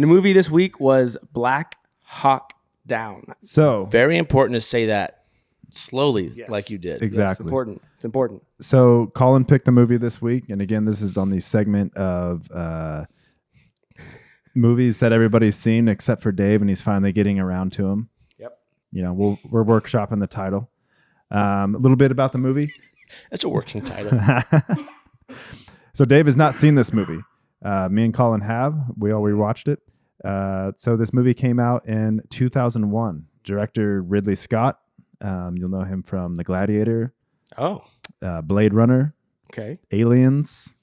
The movie this week was Black Hawk Down. So Very important to say that slowly, Yes. like you did. exactly. It's important. It's important. So Colin picked the movie this week, and again, this is on the segment of movies that everybody's seen except for Dave, and he's finally getting around to them. Yep. You know, we're workshopping the title. A little bit about the movie. That's a working title. So Dave has not seen this movie. Me and Colin have. We all rewatched it. So this movie came out in 2001. Director Ridley Scott. You'll know him from The Gladiator, Oh, Blade Runner, okay. Aliens,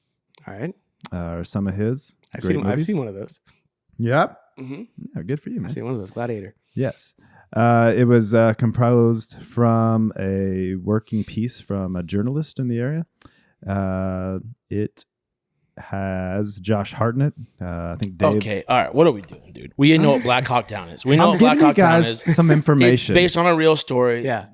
All right. are some of his I've great seen movies. one of those. Yep. Mm-hmm. Yeah, good for you, I've man. seen one of those. Gladiator. Yes. It was composed from a working piece from a journalist in the area. It has Josh Hartnett. I think Dave. Okay, all right. What are we doing, dude? We know what Black Hawk Down is. We know I'm what Black giving you Hawk Down guys is. some information. It's based on a real story. Yeah.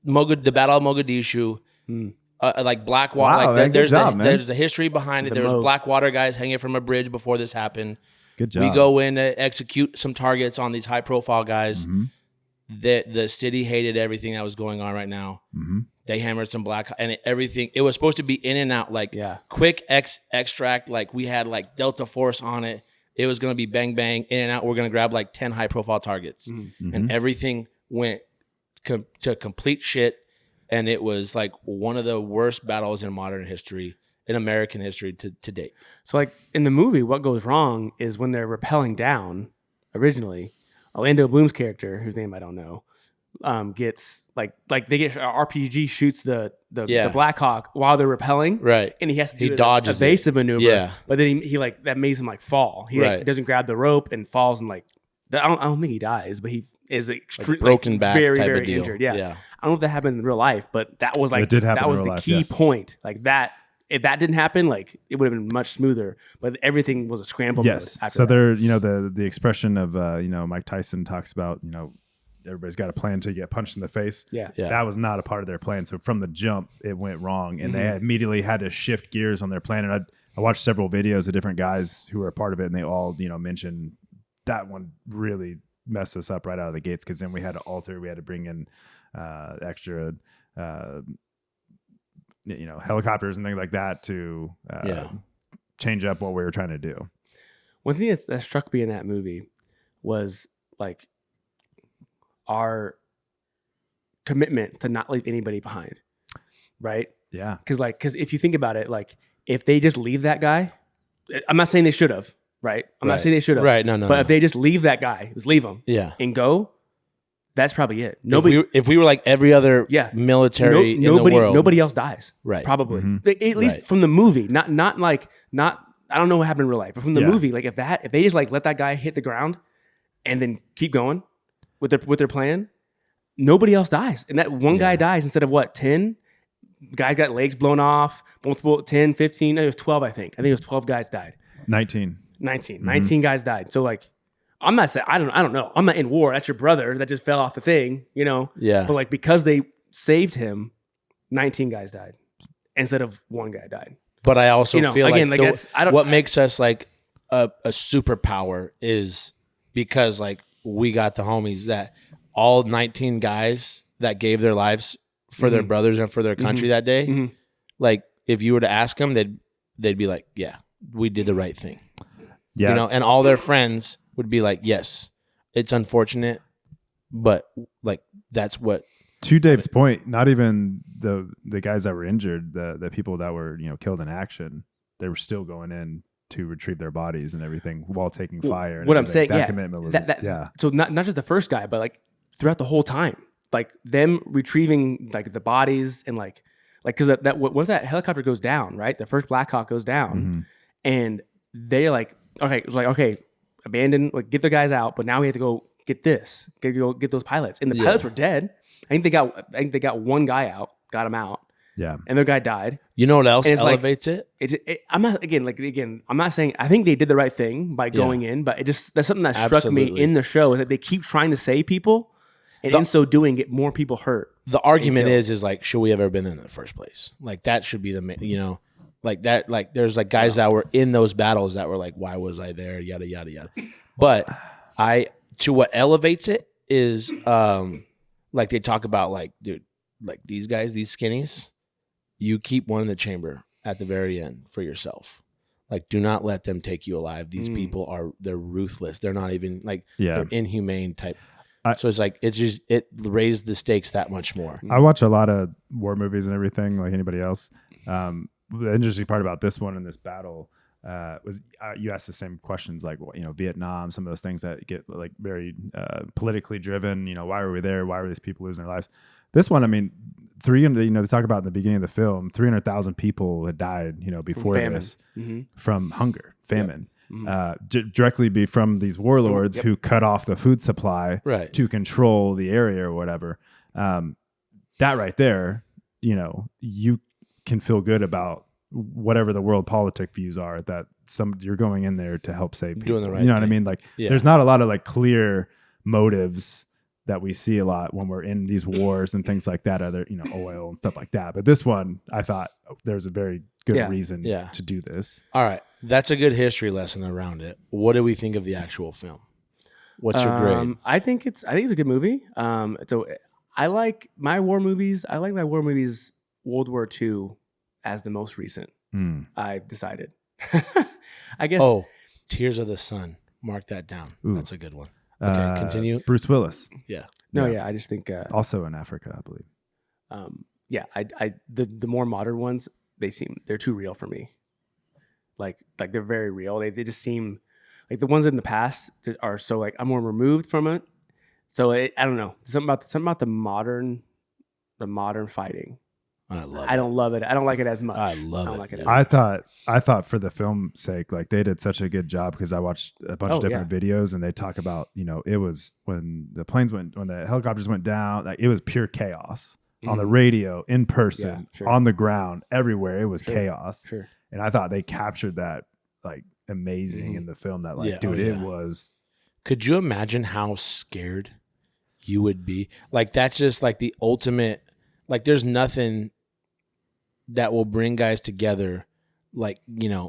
The Battle of Mogadishu. Hmm. Like Blackwater. Wow, like man, good job, man. there's a history behind it. The There was Moog. Blackwater guys hanging from a bridge before this happened. Good job. We go in to execute some targets on these high profile guys. Mhm. The city hated everything that was going on right now. Mhm. They hammered some everything. It was supposed to be in and out, like Yeah. quick extract. Like we had like Delta Force on it. It was going to be bang, bang, in and out. We're going to grab like 10 high profile targets. Mhm. And everything went to complete shit. And it was like one of the worst battles in modern history, in American history to date. So, like in the movie, what goes wrong is when they're rappelling down. Originally, Orlando Bloom's character, whose name I don't know, gets like they get RPG shoots the Black Hawk while they're rappelling, Right. and he has to do He dodges a evasive maneuver. Yeah. But then he like that makes him like fall. He like, Right. doesn't grab the rope and falls and like I don't think he dies, but he is Broken back very type very of deal. injured. Yeah. Yeah. I don't know if that happened in real life, but that was like It did happen that in was real the life, key yes. point. Like that, if that didn't happen, like it would have been much smoother. But everything was a scramble. Yes. Mode after So that. there, the expression of Mike Tyson talks about everybody's got a plan until you get punched in the face. Yeah. Yeah. That was not a part of their plan. So from the jump, it went wrong, and they immediately had to shift gears on their plan. And I watched several videos of different guys who were a part of it, and they all mentioned that one really messed us up right out of the gates, because then we had to alter. We had to bring in extra. Helicopters and things like that to change up what we were trying to do. One thing that struck me in that movie was like our commitment to not leave anybody behind, right? Yeah. Because if you think about it, like if they just leave that guy, I'm not saying they should have, right? I'm not Right. saying they should have, Right. No. But if they just leave that guy, just leave him Yeah. and go, that's probably it. Nobody, If we were like every other military in the world, nobody else dies, Right. Probably, Mhm. At least Right. from the movie, not I don't know what happened in real life, but from the Yeah. movie, like if they just like let that guy hit the ground and then keep going with their plan, nobody else dies, and that one guy dies instead of 10 guys got legs blown off, multiple 10, 15, no, it was 12, I think it was 12 guys died. 19. 19 guys died. So like, I'm not saying I don't know. I'm not in war. That's your brother that just fell off the thing, Yeah. But like because they saved him, 19 guys died instead of one guy died. But I also feel again, like, like that's what makes us like a superpower is because like we got the homies that all 19 guys that gave their lives for their brothers and for their country that day. Mhm. Like if you were to ask them, they'd be like, yeah, we did the right thing. Yeah. And all their friends would be like, yes, it's unfortunate, but like that's what. To Dave's point, not even the guys that were injured, the people that were killed in action, they were still going in to retrieve their bodies and everything while taking fire. And what I'm everything. saying, that commitment was yeah. So not just the first guy, but like throughout the whole time, like them retrieving like the bodies and like because that helicopter goes down, right? The first Black Hawk goes down, Mhm. and they like okay, abandon, like get the guys out, but now we have to go get those pilots, and the pilots were dead. I think they got one guy out, got him out, Yeah. and their guy died. You know what else And it's like- elevates it? I'm not saying I think they did the right thing by going in, but that's something that struck me Absolutely. in the show is that they keep trying to save people, and in so doing, get more people hurt. The argument killed. is like, should we have ever been there in the first place? Like that should be Like that, like there's like guys that were in those battles that were like, why was I there? Yada yada yada. But what elevates it is like they talk about like, dude, like these guys, these skinnies, you keep one in the chamber at the very end for yourself. Like, do not let them take you alive. These people they're ruthless. They're not even like they're inhumane type. So it's like it raised the stakes that much more. I watch a lot of war movies and everything, like anybody else. The interesting part about this one and this battle was you asked the same questions, like Vietnam, some of those things that get like very politically driven. Why were we there? Why were these people losing their lives? This one, I mean, they talk about in the beginning of the film, 300,000 people had died, before this from hunger, famine. Yep. Directly from these warlords who cut off the food supply to control the area or whatever. That right there, you can feel good about whatever the world politic views are, that you're going in there to help save people. Doing the right what I thing. mean? Like there's not a lot of like clear motives that we see a lot when we're in these wars and things like that, other, oil and stuff like that. But this one, I thought there's a very good reason to do this. All right. That's a good history lesson around it. What do we think of the actual film? What's your grade? I think it's a good movie. I like my war movies. I like my war movies World War II as the most recent. I've decided. I guess. Oh, Tears of the Sun. Mark that down. Ooh. That's a good one. Okay, continue. Bruce Willis. Yeah. I just think also in Africa, I believe. The more modern ones, they're too real for me. Like they're very real. They just seem like the ones in the past are so like I'm more removed from it. So I don't know, something about the modern fighting. I don't love it. I don't like it as much. I love it. Like it I thought for the film's sake, like they did such a good job, because I watched a bunch of different videos and they talk about, it was when the helicopters went down, like it was pure chaos on the radio, in person, on the ground, everywhere. It was chaos. Sure. And I thought they captured that like amazing in the film. That like, it was. Could you imagine how scared you would be? Like that's just like the ultimate. Like there's nothing that will bring guys together, like,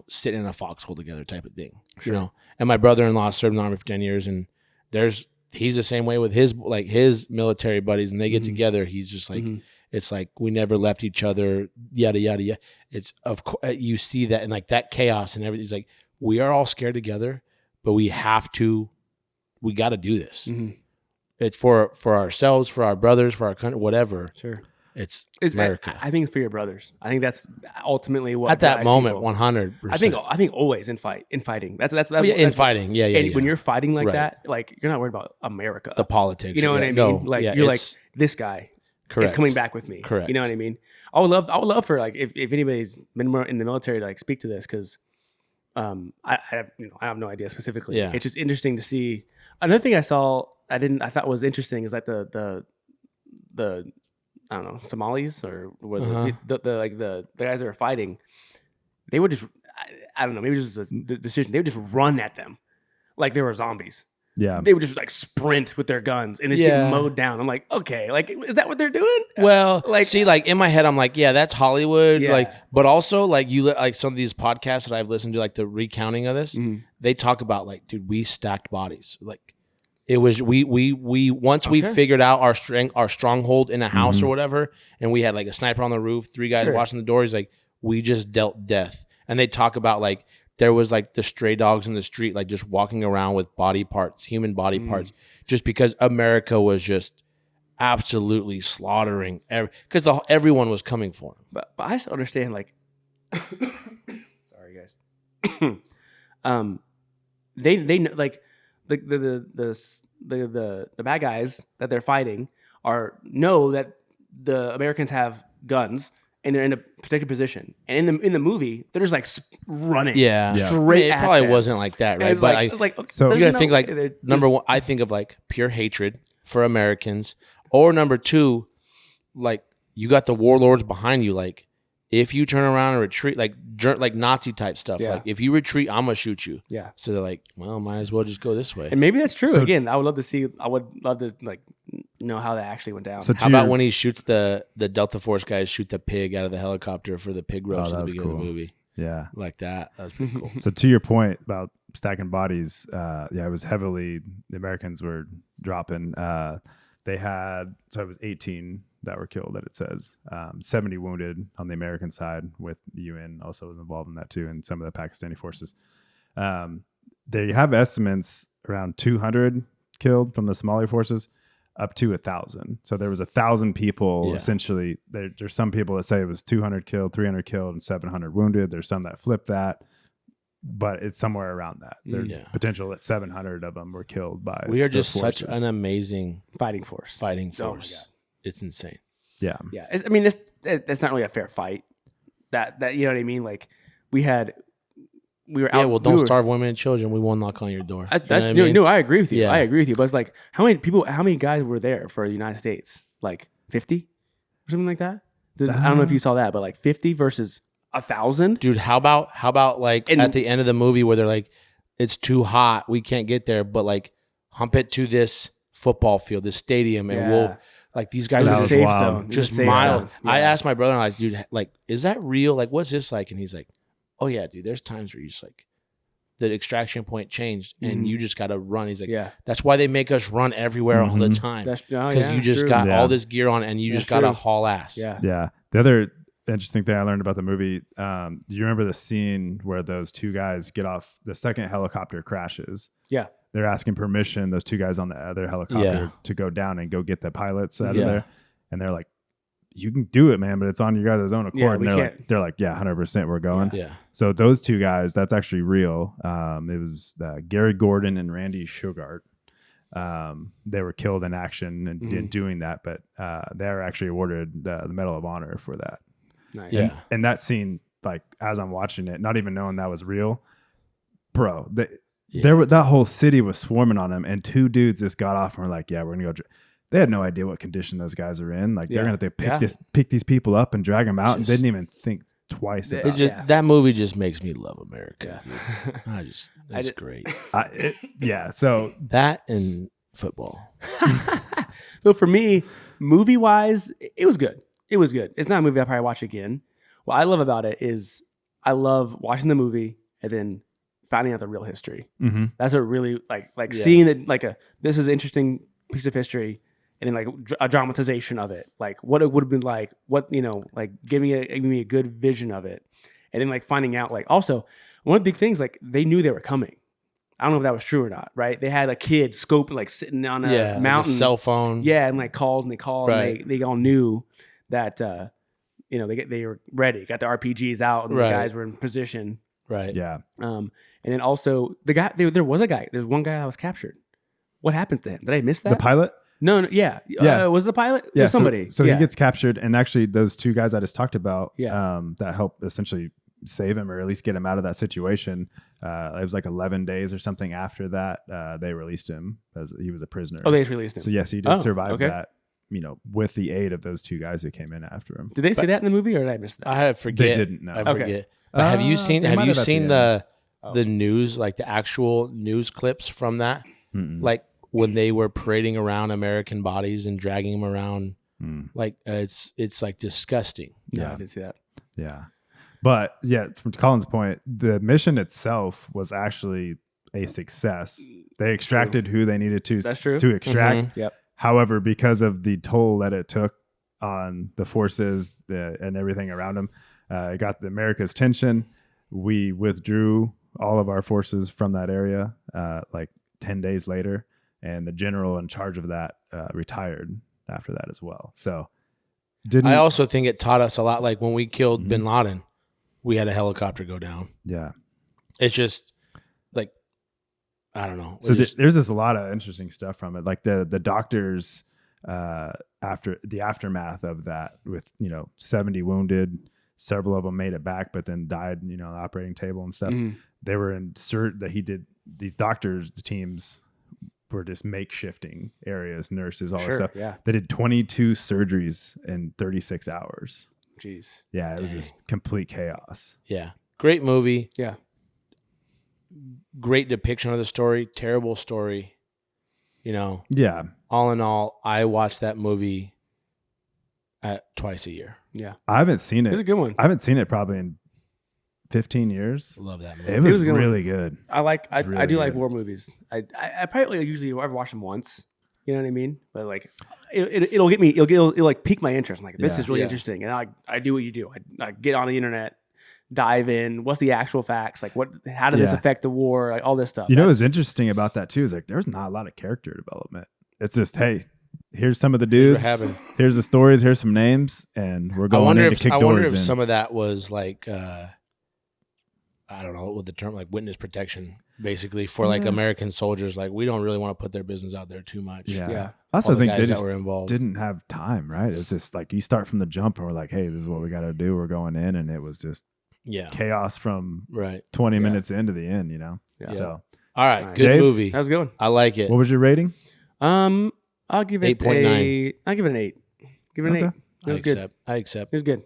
sitting in a foxhole together type of thing, And my brother-in-law served in the Army for 10 years, and he's the same way with his military buddies, and they get together. He's just like, it's like we never left each other, yada yada yada. It's of course you see that, and like that chaos and everything. It's like we are all scared together, but we got to do this. It's for ourselves, for our brothers, for our country, whatever. Sure. It's America. I think it's for your brothers. I think that's ultimately what at that moment, 100%. I think always in fighting. That's in fighting. Yeah. And when you're fighting like that, like you're not worried about America, the politics. You know what I mean? No, like you're like, this guy is coming back with me. Correct. You know what I mean? I would love for like if anybody's been more in the military to like speak to this, because I have no idea specifically. Yeah. It's just interesting to see. Another thing I thought was interesting is like the I don't know, Somalis or the guys that are fighting, they would just, I don't know, maybe just a decision. They would just run at them like they were zombies. Yeah. They would just like sprint with their guns and just get mowed down. I'm like, okay, like, is that what they're doing? Well, like, see, like in my head, I'm like, yeah, that's Hollywood. Yeah. Like, but also like like some of these podcasts that I've listened to, like the recounting of this, they talk about like, dude, we stacked bodies. Like, it was we once we figured out our stronghold in a house or whatever, and we had like a sniper on the roof, 3 guys watching the door. He's like, we just dealt death. And they talk about like there was like the stray dogs in the street, like just walking around with body parts, human body parts, just because America was just absolutely slaughtering because everyone was coming for him. But I just understand like, sorry guys, they know like. The bad guys that they're fighting know that the Americans have guns and they're in a protected position. And in the movie, they're just like running. Straight. It at probably them. wasn't like that, right? But so you gotta think like number one, I think of like pure hatred for Americans, or number two, like you got the warlords behind you, like. If you turn around and retreat, like Nazi type stuff, like if you retreat, I'm gonna shoot you. Yeah. So they're like, well, might as well just go this way. And maybe that's true. Again, I would love to like know how that actually went down. So how about when he shoots the Delta Force guys shoot the pig out of the helicopter for the pig roast at the beginning of the movie? Yeah. like that. That was pretty cool. So to your point about stacking bodies, it was heavily the Americans were dropping. They had it was 18 that were killed. That it says 70 wounded on the American side, with the UN also involved in that too, and some of the Pakistani forces. They have estimates around 200 killed from the Somali forces, up to 1,000. So there was 1,000 people essentially. There's some people that say it was 200 killed, 300 killed, and 700 wounded. There's some that flip that, but it's somewhere around that. There's potential that 700 of them were killed by. We are just such an amazing fighting force. fighting Oh my force. God. It's insane. Yeah. Yeah, it's not really a fair fight. That you know what I mean? Like we were out. Yeah, well, don't starve women and children. We won't knock on your door. That's You know what I mean? no, I agree with you. Yeah. I agree with you. But it's like how many guys were there for the United States? Like 50 or something like that. I don't know if you saw that, but like 50 versus 1,000. Dude, how about like And- at the end of the movie where they're like, it's too hot, we can't get there, but like hump it to this football field, this stadium, and we'll like these guys It That was are a was safe wild. zone. It was a just safe mild. zone. I Yeah. asked my brother, and I was, dude, like, is that real? Like, what's this like? And he's like, oh yeah, dude. There's times where you just like the extraction point changed, and Mhm. you just got to run. He's like, Yeah, that's why they make us run everywhere all the Mhm. time, that's because you just true. got Yeah. all this gear on, and you That's just got to true. haul ass. Yeah. Yeah. The other interesting thing I learned about the movie, do you remember the scene where those two guys get off, the second helicopter crashes? Yeah. They're asking permission, those two guys on the other helicopter, Yeah. to go down and go get the pilots out Yeah. of there. And they're like, you can do it, man, but it's on your guys' own accord. Yeah, and we they're like, yeah, 100%, we're going. Yeah. So those two guys, that's actually real. It was Gary Gordon and Randy Shugart. They were killed in action and in doing that, but they're actually awarded the Medal of Honor for that. Nice. Yeah. And that scene, like as I'm watching it, not even knowing that was real, bro, that whole city was swarming on them, and two dudes just got off and were like, yeah, we're gonna go. They had no idea what condition those guys are in. Like they're gonna have to pick these people up and drag them out, and didn't even think twice It about It just Yeah. that movie just makes me love America. Yeah. dude. It's great. yeah. So That and football. So for me, movie wise, it was good. It was good. It's not a movie I'll probably watch again. What I love about it is I love watching the movie and then finding out the real history. That's a really like Yeah. seeing it like this is an interesting piece of history, and then like a dramatization of it, like what it would have been like, what like giving me a good vision of it, and then like finding out like also one of the big things, like they knew they were coming. I don't know if that was true or not, right? They had a kid scoping, like sitting on a Like a mountain, cell phone. yeah, and like calls and they called, Right. and they all knew that they were ready, got the RPGs out, and Right. the guys were in position. Right. yeah, And then also the guy, there was a guy. There's one guy that was captured. What happened to him? Did I miss that? the pilot. No, yeah. Yeah. Was it the pilot? Yeah, There's somebody. So yeah. he gets captured, and actually, those two guys I just talked about, Yeah. that helped essentially save him or at least get him out of that situation. It was like 11 days or something after that they released him as he was a prisoner. Oh, they just released him. So yes, he did Oh, survive okay. that. With the aid of those two guys who came in after him. Did they say that in the movie, or did I miss that? I forget. They didn't know. I Okay. forget. But have you seen they might have at the seen end. the news, like the actual news clips from that? Mm-mm. Like when they were parading around American bodies and dragging them around. Mm. Like it's like disgusting. No, Yeah. I didn't see that. Yeah. But yeah, from Colin's point, the mission itself was actually a success. They extracted who they needed to That's true. to extract. Yep. However, because of the toll that it took on the forces and everything around them, it got the America's attention. We withdrew all of our forces from that area like 10 days later, and the general in charge of that retired after that as well. So I also think it taught us a lot. Like when we killed Mhm. Bin Laden, we had a helicopter go down. yeah. It's just like I don't know. So It just- there's just a lot of interesting stuff from it, like the doctors after the aftermath of that, with 70 wounded, several of them made it back, but then died, on the operating table and stuff. Mhm. They were in that he did these doctors teams were just makeshifting areas, nurses, all Sure. this stuff. Yeah. They did 22 surgeries in 36 hours. Jeez. Yeah, it was just complete chaos. yeah, great movie. Yeah. Great depiction of the story. Terrible story. Yeah. All in all, I watch that movie twice a year. Yeah. I haven't seen It was a it. good one. I haven't seen it probably in 15 years. Love that movie. It was was good. really good. I like. I really do like good. war movies. I probably usually I've watched them once. You know what I mean? But like, it'll get me. It'll like pique my interest. I'm like, this Yeah. is really Yeah. interesting, and I do what you do. I get on the internet, dive in. What's the actual facts? Like, what? How did this Yeah. affect the war? Like all this stuff. You know That's- what's interesting about that too is like there's not a lot of character development. It's just, hey, here's some of the Here's dudes. what happened. Here's the stories. Here's some names, and we're I going wonder in to if kick I wonder doors if in. some of that was like I don't know what the term, like witness protection, basically for like Yeah. American soldiers. Like we don't really want to put their business out there too much. yeah. Yeah. I All also the think guys they that just were involved. didn't have time, right? It's just like you start from the jump, and we're like, hey, this is what we got to do. We're going in, and it was just Yeah. chaos from Right. 20 Yeah. minutes into the end. You know. Yeah. So All right. Nice. Good Dave? movie. That was a good one. I like it. what was your rating? I'll give it 8.9. I'll give it an 8. Give it an Okay. 8. It was good. I accept. It was good.